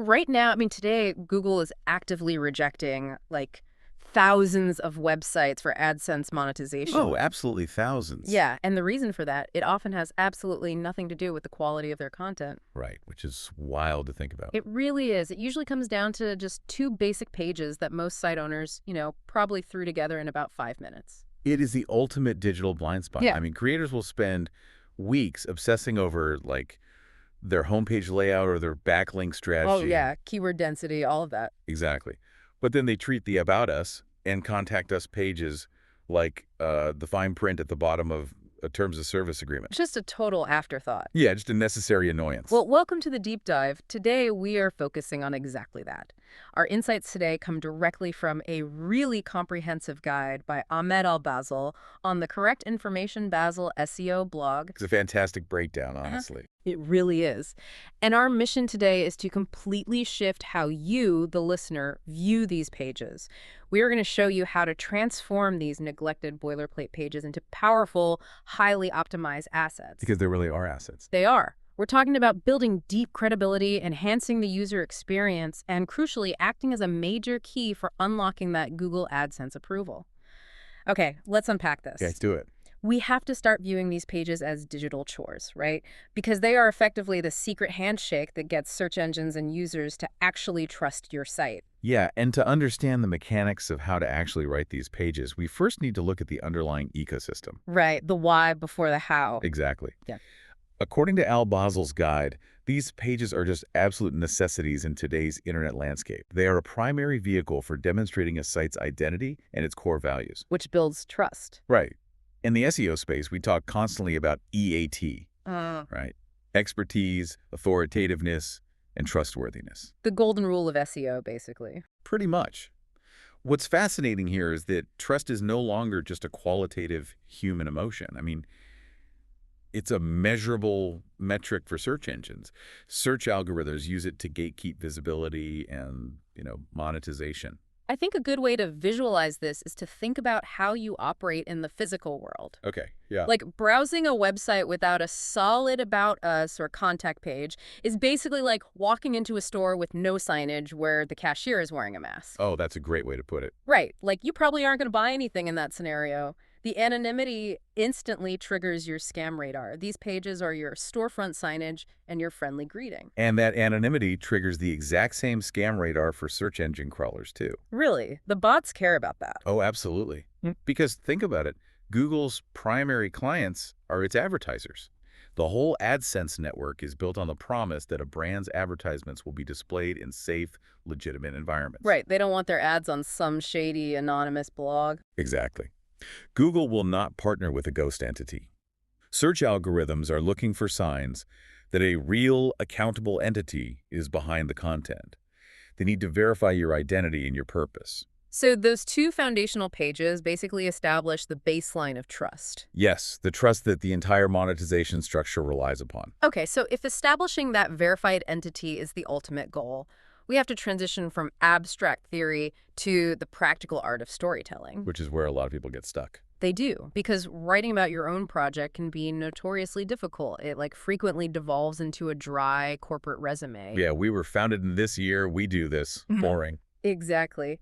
Right now, I mean, today, Google is actively rejecting like thousands of websites for AdSense Oh, monetization. absolutely thousands. Yeah, and the reason for that, it often has absolutely nothing to do with the quality of their content. Right, which is wild to think about. It really is. It usually comes down to just two basic pages that most site owners, probably threw together in about 5 minutes. It is the ultimate digital blind spot. Yeah. I mean, creators will spend weeks obsessing over, like, their homepage layout or their backlink Oh, strategy. yeah. Keyword density, all of that. Exactly. But then they treat the About Us and Contact Us pages like the fine print at the bottom of a Terms of Service agreement. Just a total afterthought. Yeah, just a necessary annoyance. Well, welcome to the deep dive. Today, we are focusing on exactly that. Our insights today come directly from a really comprehensive guide by Ahmed Al-Basel on the Correct Information Basel SEO blog. It's a fantastic breakdown, Uh-huh. honestly. It really is. And our mission today is to completely shift how you, the listener, view these pages. We are going to show you how to transform these neglected boilerplate pages into powerful, highly optimized assets. Because they really are assets. They are. We're talking about building deep credibility, enhancing the user experience, and crucially, acting as a major key for unlocking that Google AdSense approval. Okay, let's unpack Okay, this. do it. We have to start viewing these pages as digital chores, right? Because they are effectively the secret handshake that gets search engines and users to actually trust your site. Yeah, and to understand the mechanics of how to actually write these pages, we first need to look at the underlying ecosystem. Right, the why before the how. Exactly. Yeah. According to Al Basel's guide, these pages are just absolute necessities in today's internet landscape. They are a primary vehicle for demonstrating a site's identity and its core values. Which builds trust. Right. In the SEO space, we talk constantly about EAT, right? Expertise, authoritativeness, and trustworthiness. The golden rule of SEO, basically. Pretty much. What's fascinating here is that trust is no longer just a qualitative human emotion. I mean, it's a measurable metric for search engines. Search algorithms use it to gatekeep visibility and, monetization. I think a good way to visualize this is to think about how you operate in the physical world. Okay, yeah. Like browsing a website without a solid About Us or contact page is basically like walking into a store with no signage where the cashier is wearing a mask. Oh, that's a great way to put it. Right. Like you probably aren't going to buy anything in that scenario. The anonymity instantly triggers your scam radar. These pages are your storefront signage and your friendly greeting. And that anonymity triggers the exact same scam radar for search engine crawlers, too. Really, the bots care about that. Oh, absolutely. Hmm. Because think about it. Google's primary clients are its advertisers. The whole AdSense network is built on the promise that a brand's advertisements will be displayed in safe, legitimate environments. Right. They don't want their ads on some shady, anonymous blog. Exactly. Google will not partner with a ghost entity. Search algorithms are looking for signs that a real, accountable entity is behind the content. They need to verify your identity and your purpose. So those two foundational pages basically establish the baseline of trust. Yes, the trust that the entire monetization structure relies upon. Okay, so if establishing that verified entity is the ultimate goal, we have to transition from abstract theory to the practical art of storytelling. Which is where a lot of people get stuck. They do, because writing about your own project can be notoriously difficult. It frequently devolves into a dry corporate resume. Yeah, we were founded in this year, we do this. Boring. Exactly.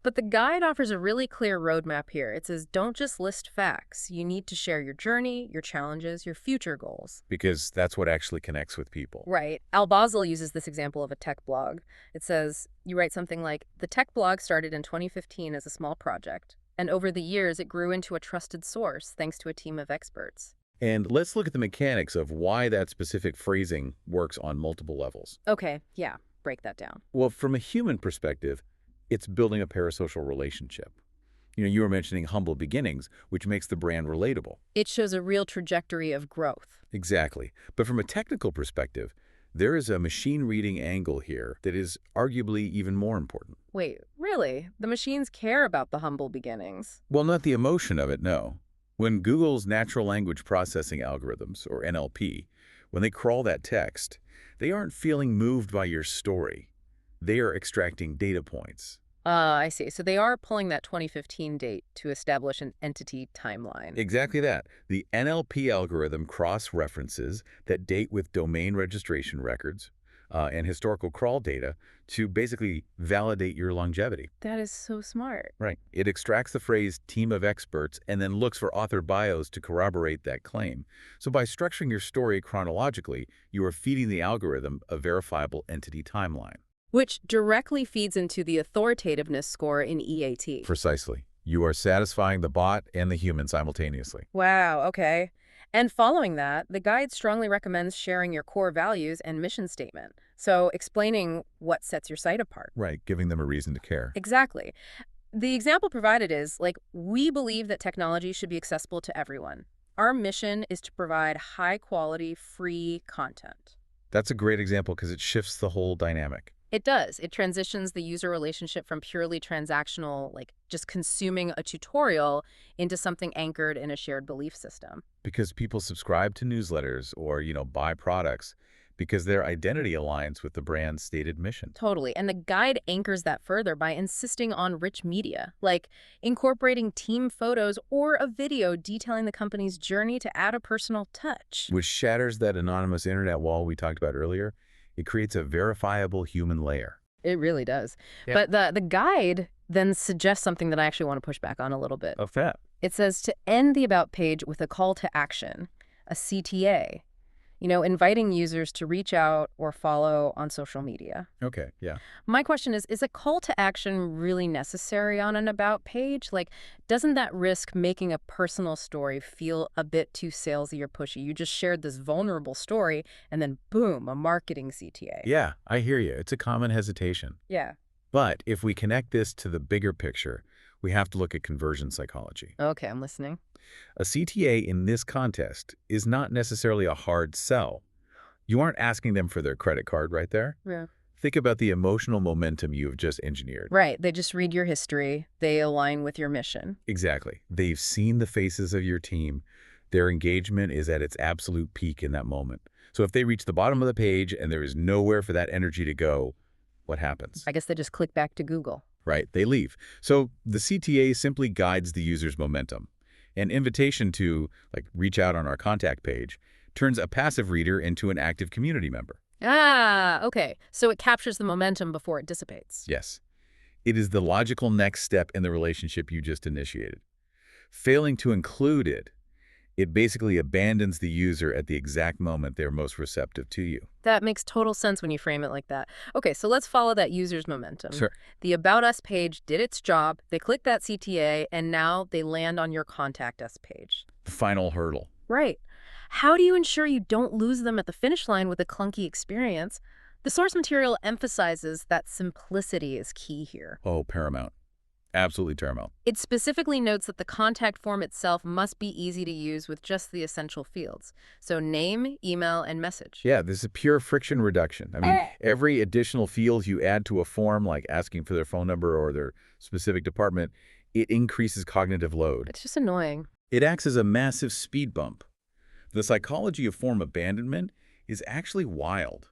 But the guide offers a really clear roadmap here. It says, don't just list facts. You need to share your journey, your challenges, your future goals. Because that's what actually connects with people. Right. Al-Basel uses this example of a tech blog. It says, you write something like, the tech blog started in 2015 as a small project, and over the years it grew into a trusted source thanks to a team of experts. And let's look at the mechanics of why that specific phrasing works on multiple levels. Okay, yeah, break that down. Well, from a human perspective, it's building a parasocial relationship. You were mentioning humble beginnings, which makes the brand relatable. It shows a real trajectory of growth. Exactly. But from a technical perspective, there is a machine reading angle here that is arguably even more important. Wait, really? The machines care about the humble beginnings? Well, not the emotion of it, no. When Google's natural language processing algorithms, or NLP, when they crawl that text, they aren't feeling moved by your story. They are extracting data points. I see. So they are pulling that 2015 date to establish an entity timeline. Exactly that. The NLP algorithm cross-references that date with domain registration records, and historical crawl data to basically validate your longevity. That is so smart. Right. It extracts the phrase team of experts and then looks for author bios to corroborate that claim. So by structuring your story chronologically, you are feeding the algorithm a verifiable entity timeline. Which directly feeds into the authoritativeness score in EAT. Precisely. You are satisfying the bot and the human simultaneously. Wow, okay. And following that, the guide strongly recommends sharing your core values and mission statement. So explaining what sets your site apart. Right, giving them a reason to care. Exactly. The example provided is, like, we believe that technology should be accessible to everyone. Our mission is to provide high-quality, free content. That's a great example because it shifts the whole dynamic. It does. It transitions the user relationship from purely transactional, like just consuming a tutorial, into something anchored in a shared belief system. Because people subscribe to newsletters or, buy products because their identity aligns with the brand's stated mission. Totally. And the guide anchors that further by insisting on rich media, like incorporating team photos or a video detailing the company's journey to add a personal touch. Which shatters that anonymous internet wall we talked about earlier. It creates a verifiable human layer. It really does. Yep. But the guide then suggests something that I actually want to push back on a little bit. Of that. It says to end the About page with a call to action, a CTA, inviting users to reach out or follow on social media. Okay, yeah. My question is a call to action really necessary on an About page? Like, doesn't that risk making a personal story feel a bit too salesy or pushy? You just shared this vulnerable story and then boom, a marketing CTA. Yeah, I hear you. It's a common hesitation. Yeah. But if we connect this to the bigger picture, we have to look at conversion psychology. Okay, I'm listening. A CTA in this context is not necessarily a hard sell. You aren't asking them for their credit card right there. Yeah. Think about the emotional momentum you have just engineered. Right. They just read your history. They align with your mission. Exactly. They've seen the faces of your team. Their engagement is at its absolute peak in that moment. So if they reach the bottom of the page and there is nowhere for that energy to go, what happens? I guess they just click back to Google. Right, they leave. So the CTA simply guides the user's momentum. An invitation to, reach out on our contact page turns a passive reader into an active community member. Ah, okay. So it captures the momentum before it dissipates. Yes. It is the logical next step in the relationship you just initiated. Failing to include it, it basically abandons the user at the exact moment they're most receptive to you. That makes total sense when you frame it like that. Okay, so let's follow that user's momentum. Sure. The About Us page did its job. They click that CTA, and now they land on your Contact Us page. The final hurdle. Right. How do you ensure you don't lose them at the finish line with a clunky experience? The source material emphasizes that simplicity is key here. Oh, paramount. Absolutely paramount. It specifically notes that the contact form itself must be easy to use with just the essential fields. So name, email, and message. Yeah, this is pure friction reduction. I mean, every additional field you add to a form, like asking for their phone number or their specific department, it increases cognitive load. It's just annoying. It acts as a massive speed bump. The psychology of form abandonment is actually wild.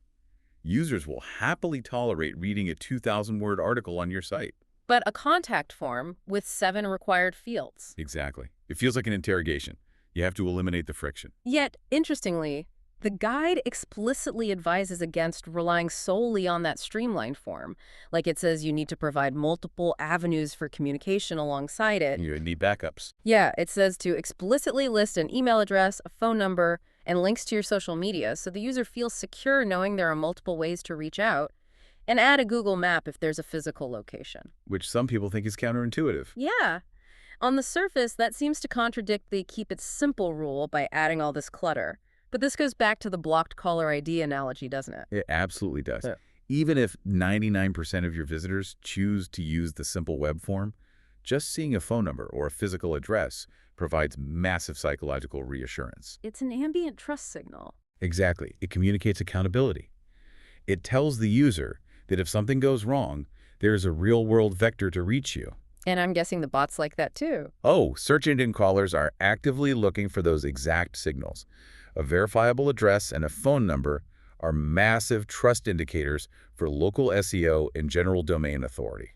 Users will happily tolerate reading a 2,000-word article on your site. But a contact form with 7 required fields. Exactly. It feels like an interrogation. You have to eliminate the friction. Yet, interestingly, the guide explicitly advises against relying solely on that streamlined form. Like it says you need to provide multiple avenues for communication alongside it. You need backups. Yeah, it says to explicitly list an email address, a phone number, and links to your social media so the user feels secure knowing there are multiple ways to reach out. And add a Google map if there's a physical location. Which some people think is counterintuitive. Yeah. On the surface, that seems to contradict the keep it simple rule by adding all this clutter. But this goes back to the blocked caller ID analogy, doesn't it? It absolutely does. Yeah. Even if 99% of your visitors choose to use the simple web form, just seeing a phone number or a physical address provides massive psychological reassurance. It's an ambient trust signal. Exactly. It communicates accountability. It tells the user that if something goes wrong, there's a real-world vector to reach you. And I'm guessing the bots like that too. Oh, search engine crawlers are actively looking for those exact signals. A verifiable address and a phone number are massive trust indicators for local SEO and general domain authority.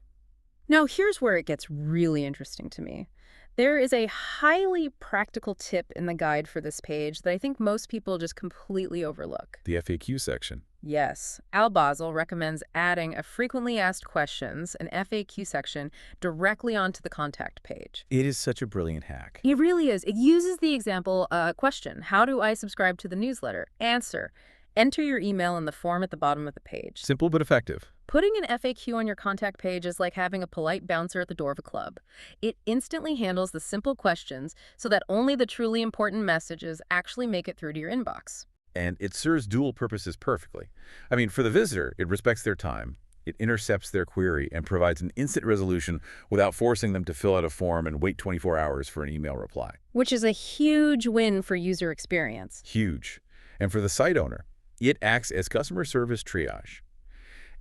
Now, here's where it gets really interesting to me. There is a highly practical tip in the guide for this page that I think most people just completely overlook. The FAQ section. Yes, Al Basel recommends adding a frequently asked questions, an FAQ section, directly onto the contact page. It is such a brilliant hack. It really is. It uses the example question, how do I subscribe to the newsletter? Answer, enter your email in the form at the bottom of the page. Simple but effective. Putting an FAQ on your contact page is like having a polite bouncer at the door of a club. It instantly handles the simple questions so that only the truly important messages actually make it through to your inbox. And it serves dual purposes perfectly. I mean, for the visitor, it respects their time, it intercepts their query, and provides an instant resolution without forcing them to fill out a form and wait 24 hours for an email reply. Which is a huge win for user experience. Huge. And for the site owner, it acts as customer service triage.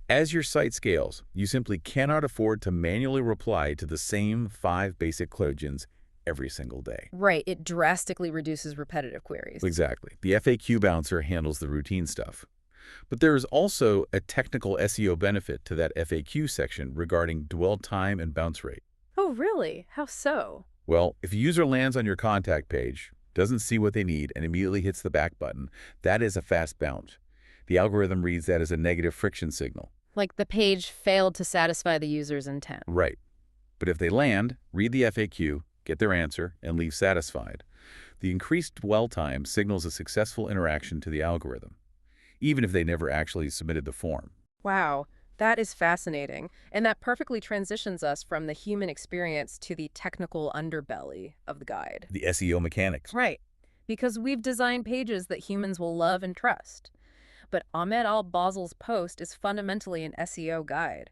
As your site scales, you simply cannot afford to manually reply to the same 5 basic questions every single day. Right, it drastically reduces repetitive queries. Exactly. The FAQ bouncer handles the routine stuff. But there is also a technical SEO benefit to that FAQ section regarding dwell time and bounce rate. Oh, really? How so? Well, if a user lands on your contact page, doesn't see what they need, and immediately hits the back button, that is a fast bounce. The algorithm reads that as a negative friction signal. Like the page failed to satisfy the user's intent. Right. But if they land, read the FAQ, get their answer, and leave satisfied, the increased dwell time signals a successful interaction to the algorithm, even if they never actually submitted the form. Wow, that is fascinating. And that perfectly transitions us from the human experience to the technical underbelly of the guide. The SEO mechanics. Right, because we've designed pages that humans will love and trust. But Ahmed Al-Basel's post is fundamentally an SEO guide.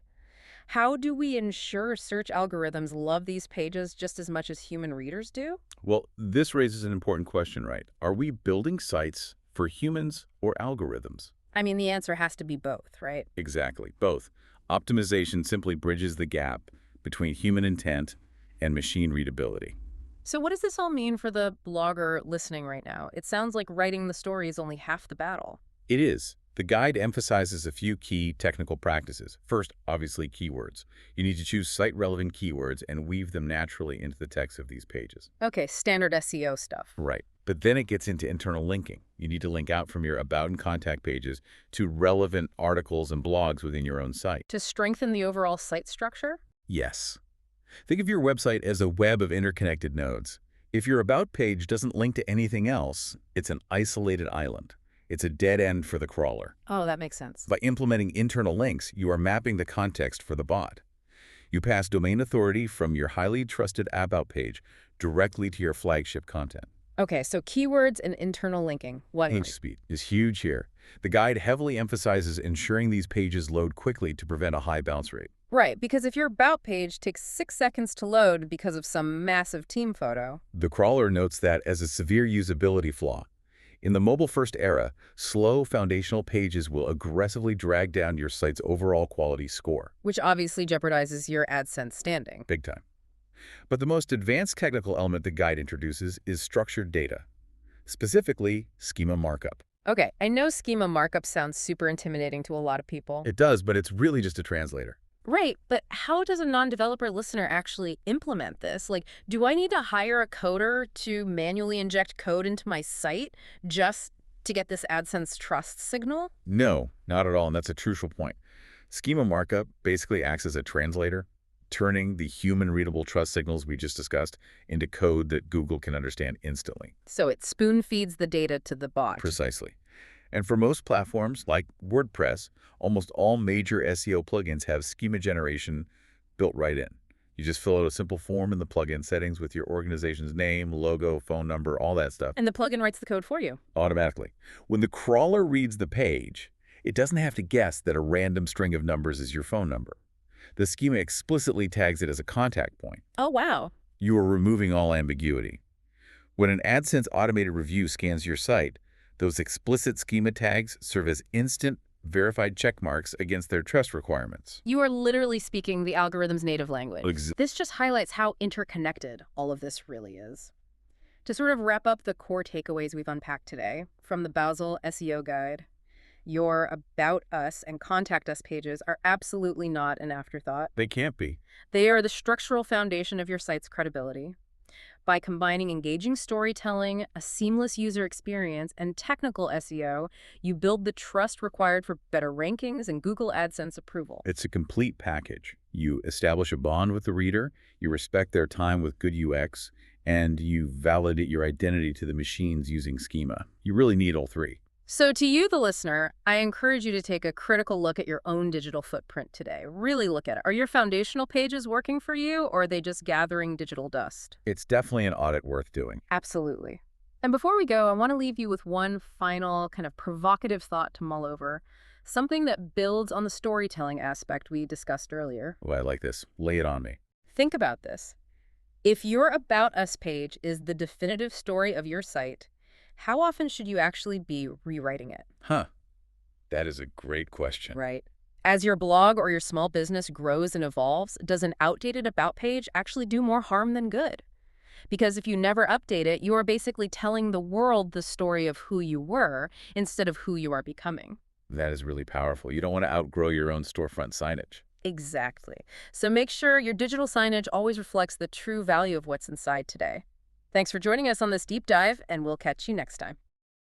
How do we ensure search algorithms love these pages just as much as human readers do? Well, this raises an important question, right? Are we building sites for humans or algorithms? I mean, the answer has to be both, right? Exactly, both. Optimization simply bridges the gap between human intent and machine readability. So what does this all mean for the blogger listening right now? It sounds like writing the story is only half the battle. It is. The guide emphasizes a few key technical practices. First, obviously, keywords. You need to choose site-relevant keywords and weave them naturally into the text of these pages. Okay, standard SEO stuff. Right. But then it gets into internal linking. You need to link out from your About and Contact pages to relevant articles and blogs within your own site. To strengthen the overall site structure? Yes. Think of your website as a web of interconnected nodes. If your About page doesn't link to anything else, it's an isolated island. It's a dead end for the crawler. Oh, that makes sense. By implementing internal links, you are mapping the context for the bot. You pass domain authority from your highly trusted About page directly to your flagship content. Okay, so keywords and internal linking. What? Page speed is huge here. The guide heavily emphasizes ensuring these pages load quickly to prevent a high bounce rate. Right, because if your About page takes 6 seconds to load because of some massive team photo. The crawler notes that as a severe usability flaw. In the mobile-first era, slow foundational pages will aggressively drag down your site's overall quality score. Which obviously jeopardizes your AdSense standing. Big time. But the most advanced technical element the guide introduces is structured data, specifically schema markup. Okay, I know schema markup sounds super intimidating to a lot of people. It does, but it's really just a translator. Right, but how does a non-developer listener actually implement this? Like, do I need to hire a coder to manually inject code into my site just to get this AdSense trust signal? No, not at all, and that's a crucial point. Schema markup basically acts as a translator, turning the human-readable trust signals we just discussed into code that Google can understand instantly. So it spoon-feeds the data to the bot. Precisely. And for most platforms, like WordPress, almost all major SEO plugins have schema generation built right in. You just fill out a simple form in the plugin settings with your organization's name, logo, phone number, all that stuff. And the plugin writes the code for you. Automatically. When the crawler reads the page, it doesn't have to guess that a random string of numbers is your phone number. The schema explicitly tags it as a contact point. Oh, wow. You are removing all ambiguity. When an AdSense automated review scans your site, those explicit schema tags serve as instant, verified check marks against their trust requirements. You are literally speaking the algorithm's native language. This just highlights how interconnected all of this really is. To sort of wrap up the core takeaways we've unpacked today, from the Basel SEO guide, your About Us and Contact Us pages are absolutely not an afterthought. They can't be. They are the structural foundation of your site's credibility. By combining engaging storytelling, a seamless user experience, and technical SEO, you build the trust required for better rankings and Google AdSense approval. It's a complete package. You establish a bond with the reader, you respect their time with good UX, and you validate your identity to the machines using schema. You really need all three. So to you, the listener, I encourage you to take a critical look at your own digital footprint today. Really look at it. Are your foundational pages working for you, or are they just gathering digital dust? It's definitely an audit worth doing. Absolutely. And before we go, I want to leave you with one final kind of provocative thought to mull over, something that builds on the storytelling aspect we discussed earlier. Oh, I like this. Lay it on me. Think about this. If your About Us page is the definitive story of your site, how often should you actually be rewriting it? Huh. That is a great question. Right. As your blog or your small business grows and evolves, does an outdated About page actually do more harm than good? Because if you never update it, you are basically telling the world the story of who you were instead of who you are becoming. That is really powerful. You don't want to outgrow your own storefront signage. Exactly. So make sure your digital signage always reflects the true value of what's inside today. Thanks for joining us on this deep dive, and we'll catch you next time.